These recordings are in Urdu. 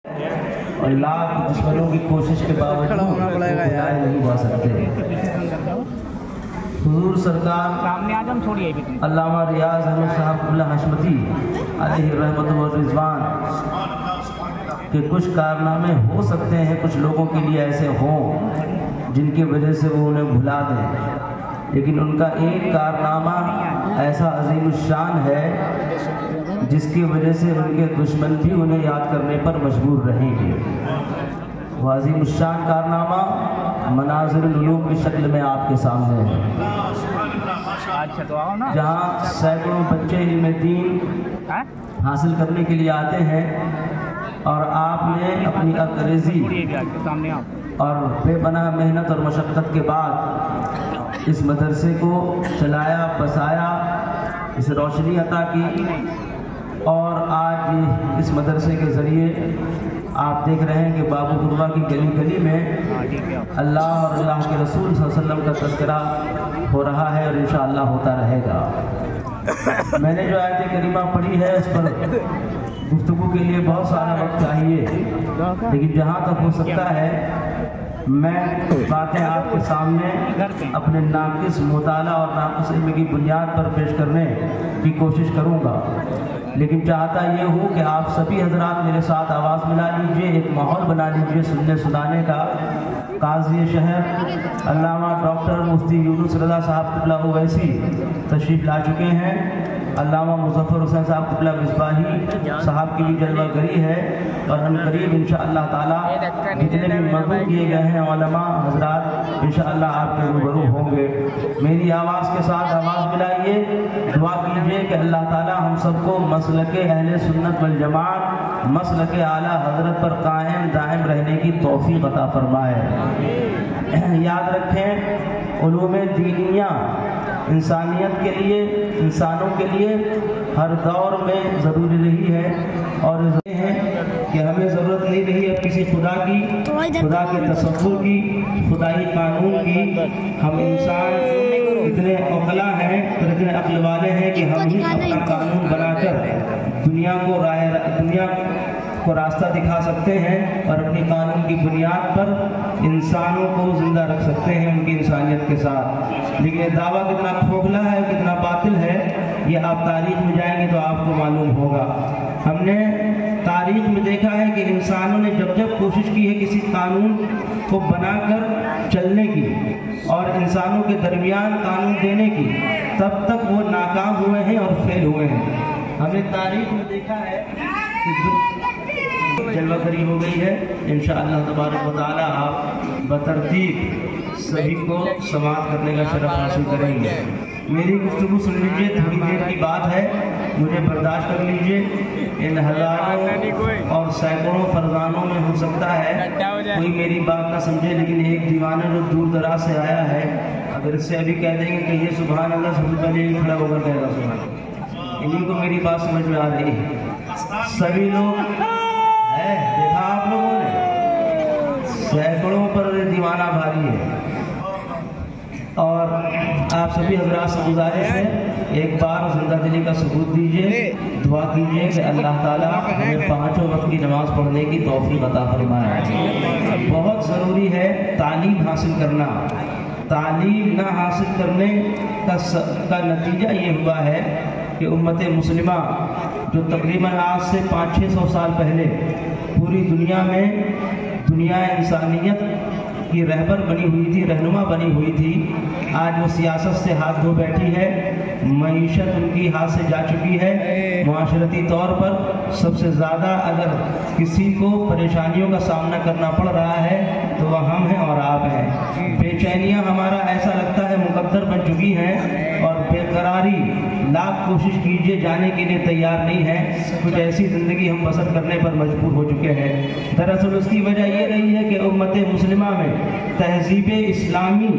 اور لاکھ دشمنوں کی کوشش کے باوجود نہیں ہوا سکتے۔ حضور سرکار علامہ ریاض احمد صاحب اللہ حشمتی علیہ رحمت و رضوان کہ کچھ کارنامے ہو سکتے ہیں کچھ لوگوں کے لیے ایسے ہوں جن کی وجہ سے وہ انہیں بھلا دیں، لیکن ان کا ایک کارنامہ ایسا عظیم الشان ہے جس کی وجہ سے ان کے دشمن بھی انہیں یاد کرنے پر مجبور رہیں گے۔ وہ عظیم الشان کارنامہ مناظر العلوم کی شکل میں آپ کے سامنے ہے، جہاں سینکڑوں بچے علم دین حاصل کرنے کے لیے آتے ہیں، اور آپ نے اپنی عقلریزی اور بے پناہ محنت اور مشقت کے بعد اس مدرسے کو چلایا بسایا، اس روشنی عطا کی، اور آج اس مدرسے کے ذریعے آپ دیکھ رہے ہیں کہ بابو قربا کی گلی گلی میں اللہ اور اللہ کے رسول صلی اللہ علیہ وسلم کا تذکرہ ہو رہا ہے، اور انشاءاللہ ہوتا رہے گا۔ میں نے جو آیت کریمہ پڑھی ہے اس پر گفتگو کے لیے بہت سارا وقت چاہیے، لیکن جہاں تک ہو سکتا ہے میں باتیں آپ کے سامنے اپنے ناقص مطالعہ اور ناقص علم کی بنیاد پر پیش کرنے کی کوشش کروں گا، لیکن چاہتا یہ ہوں کہ آپ سبھی حضرات میرے ساتھ آواز ملا لیجئے، ایک ماحول بنا لیجئے سننے سنانے کا۔ قاضی شہر علامہ ڈاکٹر مفتی یونس رضا صاحب قبلہ اویسی تشریف لا چکے ہیں، علامہ مظفر حسین صاحب قبلہ مصباحی صاحب کی بھی جلوہ گری ہے، اور ان قریب انشاءاللہ تعالی جتنے بھی مدعو کیے گئے ہیں علماء حضرات انشاءاللہ آپ کے روبرو ہوں گے۔ میری آواز کے ساتھ آواز ملائیے، دعا کیجئے کہ اللہ تعالی ہم سب کو مسلک اہل سنت والجماعت، مسلک اعلیٰ حضرت پر قائم دائم رہنے کی توفیق عطا فرمائے۔ یاد رکھیں علوم دینیہ انسانیت کے لیے، انسانوں کے لیے ہر دور میں ضروری رہی ہے، اور یہ ہے کہ ہمیں ضرورت نہیں رہی ہے کسی خدا کی، خدا کے تصور کی، خدائی قانون کی۔ ہم انسان اتنے عقلا ہیں اور اتنے عقل والے ہیں کہ ہم ہی اپنا قانون بنا کر دنیا کو راستہ دکھا سکتے ہیں، اور اپنی قانون کی بنیاد پر انسانوں کو زندہ رکھ سکتے ہیں ان کی انسانیت کے ساتھ۔ لیکن یہ دعویٰ کتنا کھوکھلا ہے، کتنا باطل ہے، یہ آپ تاریخ میں جائیں گے تو آپ کو معلوم ہوگا۔ ہم نے تاریخ میں دیکھا ہے کہ انسانوں نے جب جب کوشش کی ہے کسی قانون کو بنا کر چلنے کی اور انسانوں کے درمیان قانون دینے کی، تب تک وہ ناکام ہوئے ہیں اور فیل ہوئے ہیں۔ ہم نے تاریخ میں دیکھا ہے کہ جلوہ گری ہو گئی ہے، انشاءاللہ تبارک و تعالی آپ بترتیب سبھی کو سماعت کرنے کا شرف حاصل کریں گے۔ میری گفتگو سن لیجئے، تھوڑی دیر کی بات ہے، مجھے برداشت کر لیجئے۔ ان ہزاروں اور سینکڑوں فرزانوں میں ہو سکتا ہے کوئی میری بات نہ سمجھے، لیکن ایک دیوانہ جو دور دراز سے آیا ہے، اگر اس سے ابھی کہہ دیں گے کہ یہ سبحان اللہ، سب سے پہلے یہ کھڑا ہو کر کہے گا سبحان اللہ۔ انہیں کو میری بات سمجھ میں آ رہی ہے؟ سبھی لوگ ہے، دیکھا آپ لوگوں نے سینکڑوں پر دیوانہ بھاری ہے، اور آپ سبھی حضرات سے گزارش ہے ایک بار زندہ دلی کا ثبوت دیجئے، دعا کیجئے کہ اللہ تعالیٰ ہمیں 5 وقت کی نماز پڑھنے کی توفیق عطا فرمائے۔ بہت ضروری ہے تعلیم حاصل کرنا۔ تعلیم نہ حاصل کرنے کا نتیجہ یہ ہوا ہے کہ امت مسلمہ جو تقریباً آج سے 500-600 سال پہلے پوری دنیا میں دنیا انسانیت کی رہبر بنی ہوئی تھی، رہنما بنی ہوئی تھی، آج وہ سیاست سے ہاتھ دھو بیٹھی ہے، معیشت ان کی ہاتھ سے جا چکی ہے۔ معاشرتی طور پر سب سے زیادہ اگر کسی کو پریشانیوں کا سامنا کرنا پڑ رہا ہے تو وہ ہم ہیں اور آپ ہیں۔ بے چینیاں ہمارا ایسا لگتا ہے مقدر بن چکی ہیں، اور بے قراری لاکھ کوشش کیجئے جانے کے لیے تیار نہیں ہے۔ کچھ ایسی زندگی ہم بسر کرنے پر مجبور ہو چکے ہیں۔ دراصل اس کی وجہ یہ رہی ہے کہ امت مسلمہ میں تہذیب اسلامی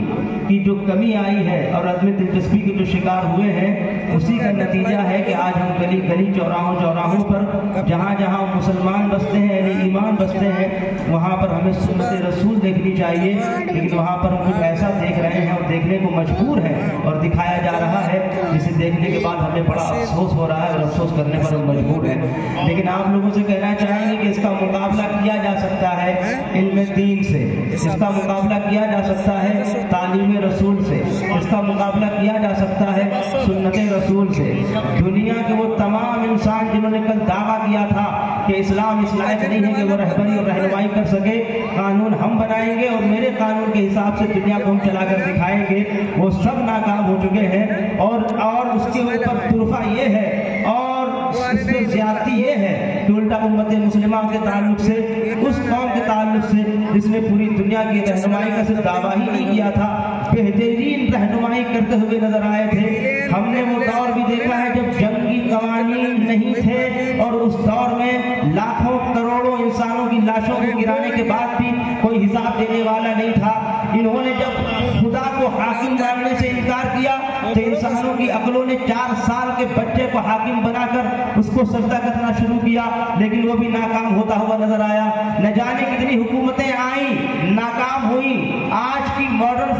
کی جو کمی آئی ہے اور عدم دلچسپی کے جو شکار ہوئے ہیں، اسی کا نتیجہ ہے کہ آج ہم گلی گلی چوراہوں پر جہاں جہاں مسلمان بستے ہیں، یعنی ایمان بستے ہیں، وہاں پر ہمیں سنت رسول دیکھنی چاہیے، لیکن وہاں پر ہم کچھ ایسا دیکھ رہے ہیں اور دیکھنے کو مجبور ہے اور دکھایا جا رہا ہے جسے دیکھنے کے بعد ہمیں بڑا افسوس ہو رہا ہے اور افسوس کرنے پر ہم مجبور ہیں۔ لیکن آپ لوگوں سے کہنا چاہیں گے کہ اس کا مقابلہ کیا جا سکتا ہے علم دین سے، اس کا مقابلہ کیا جا سکتا ہے تعلیم رسول سے، اس کا مقابلہ کیا جا سکتا ہے سنت رسول سے۔ دنیا کے وہ تمام انسان جنہوں نے کل دعویٰ کیا تھا کہ اسلام اس لائق نہیں ہے کہ وہ رہبری اور رہنمائی کر سکے، قانون ہم بنائیں گے اور میرے قانون کے حساب سے دنیا کو ہم چلا کر دکھائیں گے، وہ سب ناکام ہو چکے ہیں۔ اور اس کے اوپر طرفہ یہ ہے اور اس کی زیادتی یہ ہے کہ الٹا امت مسلمہ کے تعلق سے، اس قوم کے تعلق سے جس نے پوری دنیا کی رہنمائی کا صرف دعویٰ ہی نہیں کیا تھا، بہترین رہنمائی کرتے ہوئے نظر آئے تھے۔ ہم نے وہ دور بھی دیکھا ہے جب جنگی قوانین نہیں تھے اور اس دور میں لاکھوں کروڑوں انسانوں کی لاشوں کو گرانے کے بعد بھی کوئی حساب دینے والا نہیں تھا۔ انہوں نے جب خدا کو حاکم ماننے سے انکار کیا تو انسانوں کی عقلوں نے 4 سال کے بچے کو حاکم بنا کر اس کو سجدہ کرنا شروع کیا، لیکن وہ بھی ناکام ہوتا ہوا نظر آیا۔ نہ جانے کتنی حکومتیں آئیں، ناکام ہوئیں۔ آج کی ماڈرن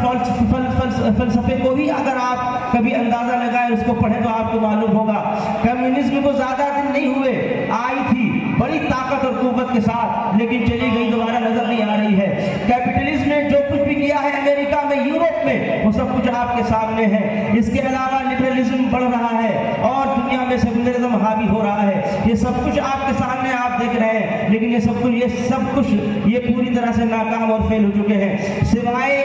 فلسفے کو بھی اگر آپ کبھی اندازہ لگائیں، اس کو پڑھیں تو آپ کو معلوم ہوگا کمیونزم کو زیادہ دن نہیں ہوئے، آئی تھی بڑی طاقت اور قوت کے ساتھ، لیکن چلی گئی، دوبارہ نظر نہیں آ رہی ہے۔ کیپٹلزم نے جو کچھ بھی کیا ہے امریکہ میں، یورپ میں، وہ سب کچھ آپ کے سامنے ہے۔ اس کے علاوہ لبرلزم بڑھ رہا ہے اور دنیا میں سیکولرزم حاوی ہو رہا ہے۔ یہ سب کچھ آپ کے سامنے آپ دیکھ رہے ہیں، لیکن یہ سب کچھ یہ پوری طرح سے ناکام اور فیل ہو چکے ہیں، سوائے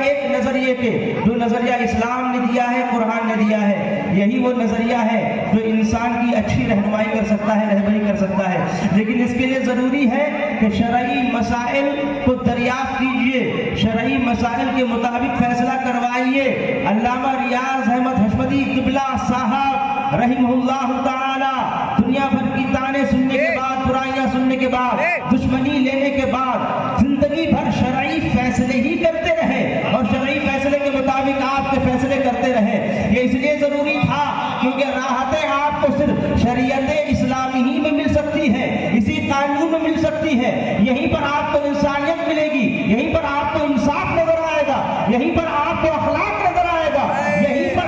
ایک نظریے کے جو نظریہ اسلام نے دیا ہے، قرآن نے دیا ہے۔ یہی وہ نظریہ ہے جو انسان کی اچھی رہنمائی کر سکتا ہے، رہبری کر سکتا ہے، لیکن اس کے لیے ضروری ہے کہ شرعی مسائل کو دریافت کیجئے، شرعی مسائل کے مطابق فیصلہ کروائیے۔ علامہ ریاض احمد حشمتی قبلہ صاحب رحمہ اللہ تعالی دنیا بھر کی تانے سننے کے بعد، برائیاں سننے کے بعد، دشمنی لینے کے بعد زندگی بھر شرعی فیصلے ہی کرتے رہے اور شرعی فیصلے کے مطابق آپ کے فیصلے کرتے رہے۔ یہ اس لیے ضروری تھا کیونکہ راحتیں آپ کو صرف شریعت اسلامی ہی میں مل سکتی ہے، اسی قانون میں مل سکتی ہے۔ یہیں پر آپ کو انسانیت ملے گی، یہیں پر آپ کو انصاف نظر آئے گا، یہیں پر آپ کو اخلاق نظر آئے گا، یہیں پر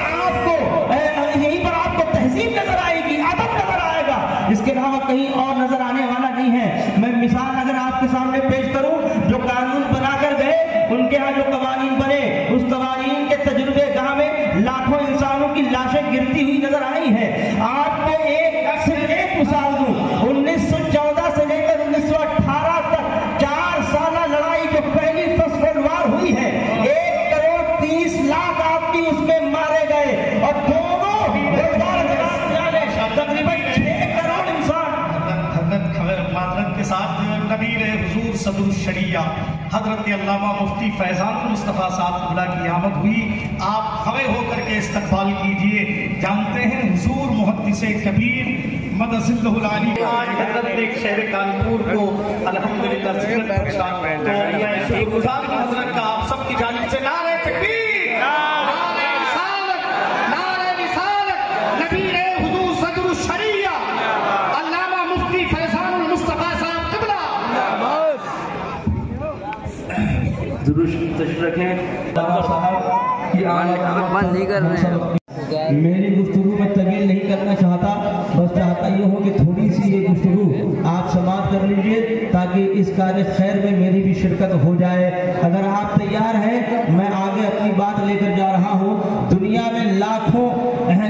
آپ کو تہذیب نظر آئے گی، ادب نظر آئے گا۔ اس کے علاوہ کہیں اور نظر آنے والا نہیں ہے۔ میں مثال اگر آپ کے سامنے پیش کروں، جو قانون بنا کر گئے، ان کے ہاں جو قوانین بنے، اس قوانین کے تجربے گاہ میں لاکھوں انسانوں کی لاشیں گرتی ہوئی نظر آئی ہیں۔ آپ کو صرف ایک مثال دوں، 1914 سے لے کر 1918 تک 4 سالہ لڑائی جو پہلی فرسٹ ورلڈ وار ہوئی ہے، 1 کروڑ 30 لاکھ آپ کی اس میں مارے گئے اور دونوں تقریباً 6 کروڑ انسان معذرت کے ساتھ نبیر حضور صدر الشریعہ حضرت علامہ مفتی فیضان مصطفیٰ صاحب قبلہ کی آمد ہوئی۔ آپ کھڑے ہو کر کے استقبال کیجئے۔ جانتے ہیں حضور محدث کبیر مدذلہ العالی آج حضرت ایک شہر کانپور کو الحمدللہ زیارت بخشا، تو ایک گزار حضرت کا آپ سب کی جانب سے نعرہ تکبیر، تشریف رکھیں۔ میری گفتگو میں طویل نہیں کرنا چاہتا، بس چاہتا یہ ہو کہ تھوڑی سی یہ گفتگو آپ سماعت کر لیجئے تاکہ اس کار خیر میں میری بھی شرکت ہو جائے۔ اگر آپ تیار ہیں، میں آگے اپنی بات لے کر جا رہا ہوں۔ دنیا میں لاکھوں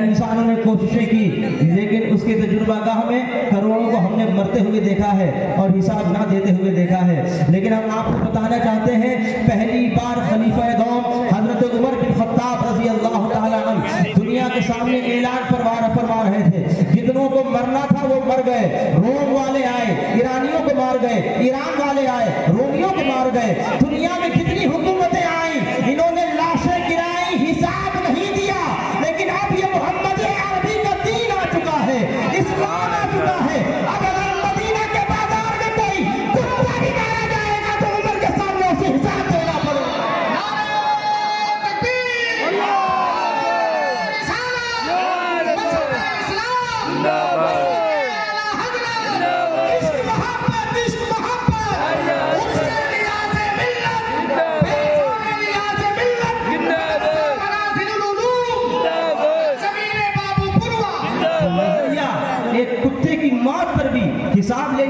انسانوں نے کوششیں کی، لیکن اس کے تجربہ گاہ میں کروڑوں کو ہم نے مرتے ہوئے دیکھا ہے اور حساب نہ دیتے ہوئے دیکھا ہے۔ لیکن ہم آپ کو بتانا چاہتے ہیں، پہلی بار خلیفہ دوم حضرت عمر بن خطاب رضی اللہ تعالیٰ عنہ دنیا کے سامنے اعلان فرما رہے تھے، جتنوں کو مرنا تھا وہ مر گئے۔ روم والے آئے، ایرانیوں کو مار گئے، ایران والے آئے، رومیوں کو مار گئے۔ دنیا میں کتنی حکومتیں آئیں، انہوں نے لاشیں گرائیں، حساب نہیں دیا۔ لیکن اب یہ محمد عربی کا دین آ چکا ہے، اسلام آ چکا ہے۔ اب اگر مدینہ کے بازار میں کوئی کتا بھی مارا جائے گا تو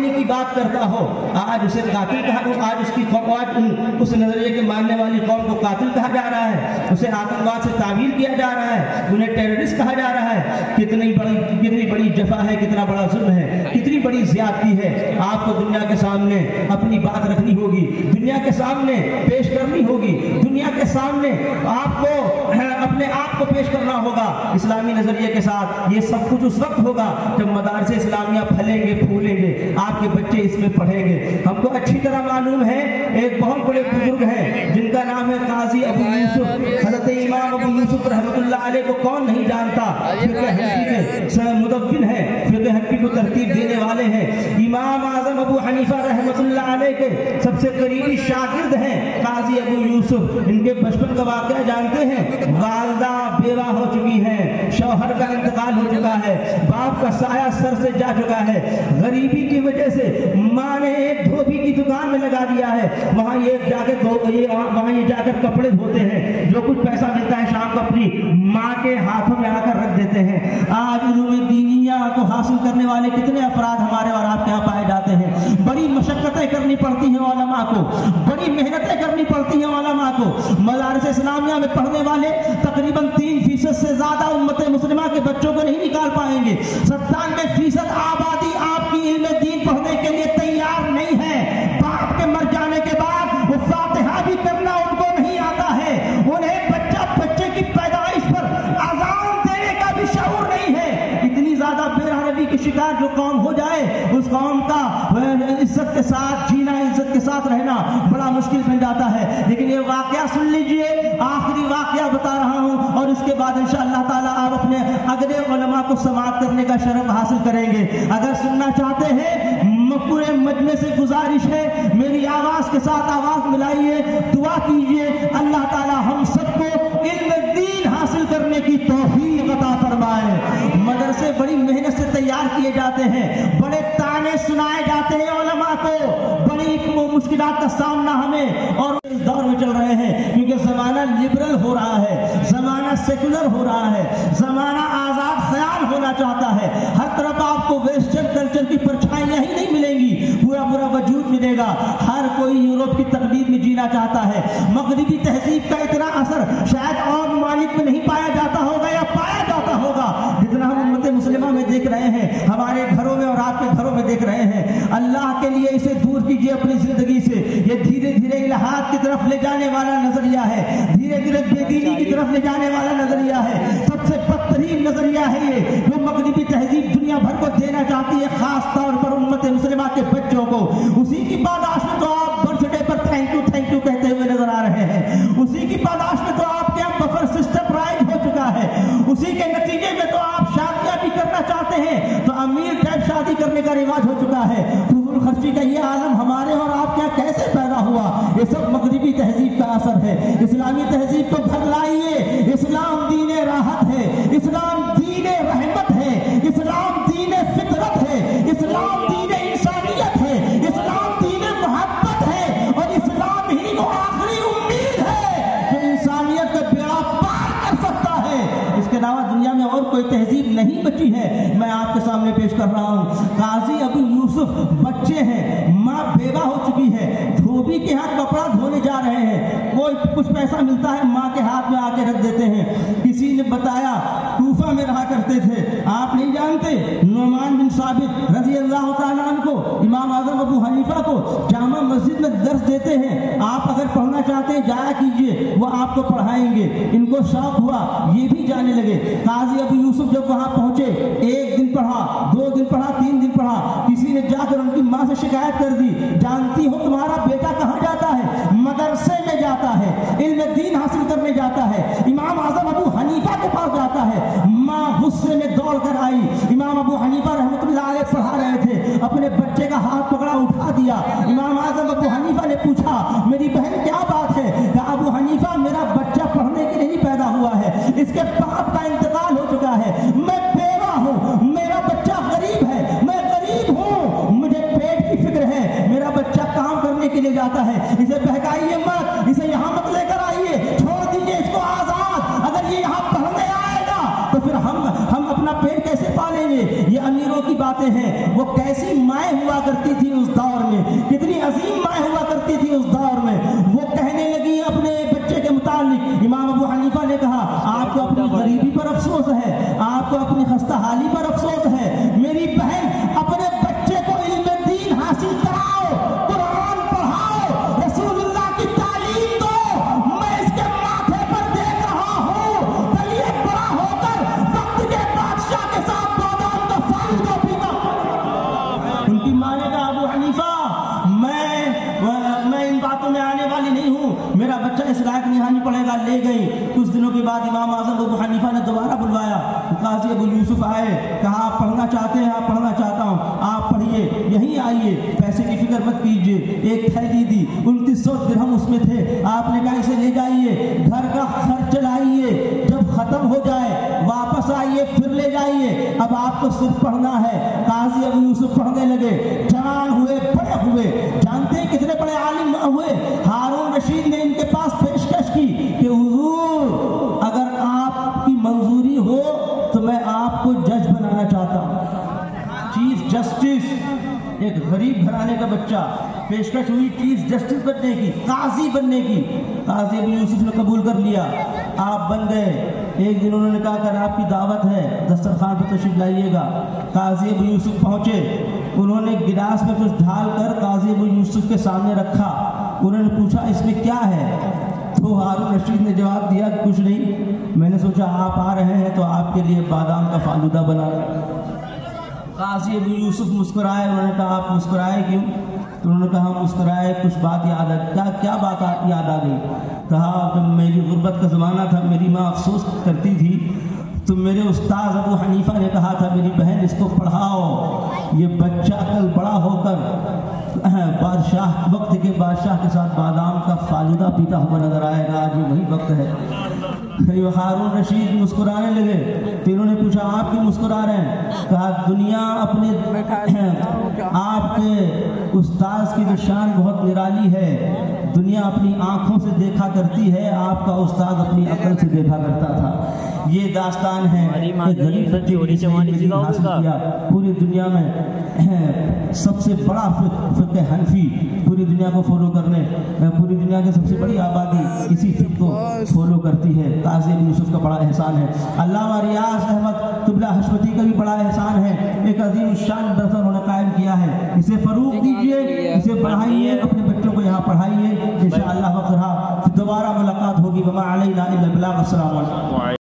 دینے کی بات کرتا ہو آج اسے قاتل کہا، آج اس کی اس نظریے کے ماننے والی قوم کو قاتل کہا جا رہا ہے، اسے آتنکواد سے تعبیر کیا جا رہا ہے، انہیں ٹیررسٹ کہا جا رہا ہے۔ کتنی بڑی جفا ہے، کتنا بڑا ظلم ہے، کتنی بڑی زیادتی ہے۔ آپ کو دنیا کے سامنے اپنی بات رکھنی ہوگی، دنیا کے سامنے پیش کرنی ہوگی، دنیا کے سامنے آپ کو اپنے آپ کو پیش کرنا ہوگا اسلامی نظریے کے ساتھ۔ یہ سب کچھ اس وقت ہوگا جب مدارس اسلامیہ پھلیں گے، پھولیں گے، آپ کے بچے اس میں پڑھیں گے۔ ہم کو اچھی طرح معلوم ہے ایک بہت بڑے بزرگ ہیں جن کا نام ہے قاضی ابو یوسف، حضرت امام ابو یوسف رحمۃ اللہ علیہ کو کون نہیں جانتا، فقہ حنفی کے مدون ہیں، فقہ حنفی کو ترتیب دینے والے ہیں۔ امام اعظم ابو حنیفہ رحمۃ اللہ علیہ کے سب سے قریبی شاگرد ہیں قاضی ابو یوسف۔ ان کے بچپن کا واقعہ جانتے ہیں، والدہ بیوہ ہو چکی ہے، شوہر کا انتقال ہو چکا ہے، باپ کا سایہ سر سے جا چکا ہے، غریبی کی وجہ سے ماں نے ایک دھوبی کی دکان میں لگا دیا ہے، وہاں یہ جا کر کپڑے دھوتے ہیں، جو کچھ پیسہ ملتا ہے شام کو اپنی ماں کے ہاتھوں میں آ کر رکھ دیتے ہیں۔ آج علوم دینیہ کو حاصل کرنے والے کتنے افراد ہمارے اور آپ کے یہاں پائے جاتے ہیں۔ بڑی مشقتیں کرنی پڑتی ہیں علماء کو، بڑی محنتیں کرنی پڑتی ہیں علماء کو۔ مدارس اسلامیہ میں پڑھنے والے تقریباً 3% سے زیادہ امت مسلمہ کے بچوں کو نہیں نکال پائیں گے۔ 97% آبادی آپ کی علم دین پڑھنے کے لیے تیار نہیں ہے۔ باپ کے مر جانے کے بعد وہ فاتحہ بھی کرنا ان کو نہیں آتا ہے، انہیں بچے کی پیدائش پر اذان دینے کا بھی شعور نہیں ہے۔ اتنی زیادہ بے عربی کی شکار جو قوم ہو جائے، اس قوم کا عزت کے ساتھ جینا، عزت کے ساتھ رہنا بڑا مشکل بن جاتا ہے۔ لیکن یہ واقعہ سن لیجئے، آخری واقعہ بتا رہا ہوں، اور اس کے بعد انشاءاللہ تعالیٰ آپ اپنے اگلے علماء کو سماعت کرنے کا شرف حاصل کریں گے۔ اگر سننا چاہتے ہیں، پورے مجمع سے گزارش ہے، میری آواز کے ساتھ آواز ملائیے، دعا کیجئے اللہ تعالیٰ ہم سب کو علم دین حاصل کرنے کی توفیق عطا فرمائے۔ مدرسے بڑی محنت سے تیار کیے جاتے ہیں، بڑے تانے سنائے جاتے ہیں علماء کو، بڑی مشکلات کا سامنا ہمیں اور اس دور میں چل رہے ہیں، کیونکہ زمانہ لبرل ہو رہا ہے، زمانہ سیکولر ہو رہا ہے، زمانہ آزاد خیال ہونا چاہتا ہے۔ ہر طرف آپ کو ویسٹرن کلچر کی پرچھائیاں ہی نہیں ملیں گی، پورا وجود ملے گا۔ ہر کوئی یورپ کی تقلید میں جینا چاہتا ہے۔ مغربی تہذیب کا اتنا اثر شاید اور ممالک میں نہیں پایا جاتا ہوگا یا پایا جاتا ہوگا جتنا ہم امت مسلمہ میں دیکھ رہے ہیں، ہمارے گھروں میں اور آپ کے گھروں میں دیکھ رہے ہیں۔ اللہ کے لیے اسے دور کیجیے اپنی زندگی سے۔ یہ دھیرے دھیرے الہاد کی طرف لے جانے والا نظریہ ہے، دھیرے دھیرے بے دینی کی طرف لے جانے والا نظریہ ہے۔ سب سے بدترین نظریہ ہے یہ، جو مغربی تہذیب دنیا بھر کو دینا چاہتی ہے، خاص طور پر امت مسلمہ کے بچوں کو۔ اسی کی پاداش میں تو آپ birth day per thank you کہتے ہوئے نظر آ رہے ہیں، اسی کی پاداش میں تو آپ کے یہاں بفر سسٹم رائج ہو چکا ہے، اسی کے نتیجے میں تو آپ شادیاں بھی کرنا چاہتے ہیں تو امیر ٹائپ شادی کرنے کا رواج ہو چکا ہے۔ فضول خرچی کا یہ عالم ہمارے اور آپ کے یہاں کیسے پیدا ہوا؟ یہ سب مغربی تہذیب کا اثر ہے۔ اسلامی تہذیب کو گھر لائیے۔ اسلام دین راحت ہے، اسلام دین رحمت ہے، اسلام دین فطرت ہے، اسلام دین انسانیت ہے، اسلام دین محبت ہے، اور اسلام ہی وہ آخری امید ہے جو انسانیت کا بیڑا پار کر سکتا ہے۔ اس کے علاوہ دنیا میں اور کوئی تہذیب نہیں بچی ہے۔ میں آپ کے سامنے پیش کر رہا ہوں، قاضی ابو یوسف بچے ہیں، ماں بیوہ ہو چکی ہے، دھوبی کے ہاتھ کپڑا دھونے جا رہے ہیں، کوئی کچھ پیسہ ملتا ہے ماں کے ہاتھ میں آ کے رکھ دیتے ہیں۔ کسی نے بتایا کوفہ میں رہا کرتے تھے، آپ نہیں جانتے، نعمان بن ثابت رضی اللہ تعالیٰ عنہ کو، امام اعظم ابو حنیفہ کو جامع مسجد میں درس دیتے ہیں۔ آپ اگر پڑھنا چاہتے ہیں جایا کیجئے، وہ آپ کو پڑھائیں گے۔ ان کو شوق ہوا، یہ بھی جانے لگے۔ قاضی ابو یوسف جب وہاں پہنچے، ایک دن پڑھا، 2 دن پڑھا، 3 دن پڑھا، کسی نے جا کر ان کی ماں سے شکایت کر دی، جانتی ہو تمہارا بیٹا کہاں جاتا ہے؟ مدرسے میں جاتا ہے، علم دین حاصل کرنے جاتا ہے، امام اعظم ابو حنیفہ کے پاس جاتا ہے۔ ماں غصے میں دوڑ کر آئی، امام ابو حنیفہ رحمۃ اللہ علیہ پڑھا رہے تھے، اپنے بچے کا ہاتھ پکڑا، اٹھا دیا۔ امام اعظم ابو حنیفہ نے پوچھا میری بہن کیا بات ہے؟ کہا ابو حنیفہ میرا بچہ پڑھنے کے لیے نہیں پیدا ہوا ہے، اس کے باپ کا انتقال ہو چکا ہے، میں بیوہ ہوں، میرا بچہ غریب ہے، میں غریب ہوں، مجھے پیٹ کی فکر ہے، میرا بچہ کام کرنے کے لیے جاتا ہے، اسے بہکائیے مت، اسے یہاں مت لے کر آئیے، چھوڑ دیجئے اس کو آزاد، اگر یہ یہاں پڑھنے آئے گا تو پھر ہم اپنا پیٹ کیسے پالیں گے؟ یہ امیروں کی باتیں ہیں، وہ کیسے کیسی مائیں ہوا کرتی تھی اس دور میں، کتنی عظیم مائیں ہوا کرتی تھی اس دور میں. وہ کہنے لگی اپنے بچے کے متعلق، امام ابو حنیفہ نے کہا آپ کو اپنی غریبی پر افسوس ہے، آپ کو اپنی خستہ حالی پر افسوس ہے. میری بہن اپنے بچے کو علم دین حاصل کراؤ، قرآن پڑھاؤ، رسول اللہ کی تعلیم دو. میں اس کے ماتھے پر دیکھ رہا ہوں کل یہ بڑا ہو کر وقت کے بادشاہ کے ساتھ بادام کا فالودہ پیتا. ان کی ماں نے کہا ابو حنیفہ میں ان باتوں میں آنے والی نہیں ہوں، میرا بچہ اس لائق نہیں پڑھے گا. لے گئی. کچھ دنوں کے بعد امام اعظم ابو حنیفہ نے دوبارہ بلوایا. قاضی ابو یوسف آئے، کہا آپ پڑھنا چاہتے ہیں؟ آپ پڑھنا چاہتا ہوں، آپ پڑھیے، یہیں آئیے، پیسے کی فکر مت کیجیے. ایک تھیلی دی، 2900 درہم اس میں تھے. آپ نے کہا اسے لے جائیے، گھر کا خرچ چلائیے، جب ختم ہو جائے واپس آئیے پھر لے جائیے، اب آپ کو صرف پڑھنا ہے. قاضی ابو یوسف پڑھنے لگے، جوان ہوئے، بڑے ہوئے. جانتے ہیں کتنے بڑے عالم ہوئے؟ ہارون رشید نے ان کے پاس پیشکش کی کہ حضور اگر آپ کی منظوری ہو تو میں آپ کو جج بنانا چاہتا ہوں، چیف جسٹس. ایک غریب گھرانے کا بچہ، پیشکش ہوئی چیف جسٹس بننے کی، قاضی بننے کی. قاضی ابو یوسف نے قبول کر لیا، آپ بن گئے. ایک دن انہوں نے کہا کہ آپ کی دعوت ہے، دسترخوان پر تشریف لائیے گا. قاضی ابو یوسف پہنچے، انہوں نے گلاس میں کچھ ڈھال کر قاضی ابو یوسف کے سامنے رکھا. انہوں نے پوچھا اس میں کیا ہے؟ تو ہارون رشید نے جواب دیا کچھ نہیں، میں نے سوچا آپ آ رہے ہیں تو آپ کے لیے بادام کا فالودہ بنا. قاضی ابو یوسف مسکرائے. انہوں نے کہا آپ مسکرائے کیوں؟ تو انہوں نے کہا مسکرائے کچھ بات یاد آ. کیا بات یاد آ گئی؟ کہا جب میری غربت کا زمانہ تھا میری ماں افسوس کرتی تھی تو میرے استاذ ابو حنیفہ نے کہا تھا میری بہن اس کو پڑھاؤ، یہ بچہ کل بڑا ہو کر بادشاہ، وقت کے بادشاہ کے ساتھ بادام کا فالودہ پیتا ہوا نظر آئے گا. آج یہ وہی وقت ہے. ہارون رشید مسکرانے لگے تو انہوں نے پوچھا آپ کیوں مسکرا رہے ہیں؟ کہا دنیا اپنے آپ کے استاذ کی جو شان بہت نرالی ہے، دنیا اپنی آنکھوں سے دیکھا کرتی ہے، آپ کا استاذ اپنی عقل سے دیکھا کرتا تھا. یہ داستان ہے پوری دنیا میں سب سے بڑا فقہ حنفی، پوری دنیا کو فالو کرنے، پوری دنیا کی سب سے بڑی آبادی اسی فقہ کو فالو کرتی ہے. قاضی ابو یوسف کا بڑا احسان ہے. علامہ ریاض احمد قبلہ حشمتی کا بھی بڑا احسان ہے. ایک عظیم الشان درس انہوں نے قائم کیا ہے. اسے فروغ دیجیے، اسے پڑھائیے، اپنے بچوں کو یہاں پڑھائیے. انشاءاللہ وقت رہا دوبارہ ملاقات ہوگی. وما علینا الا البلاغ. السلام علیکم.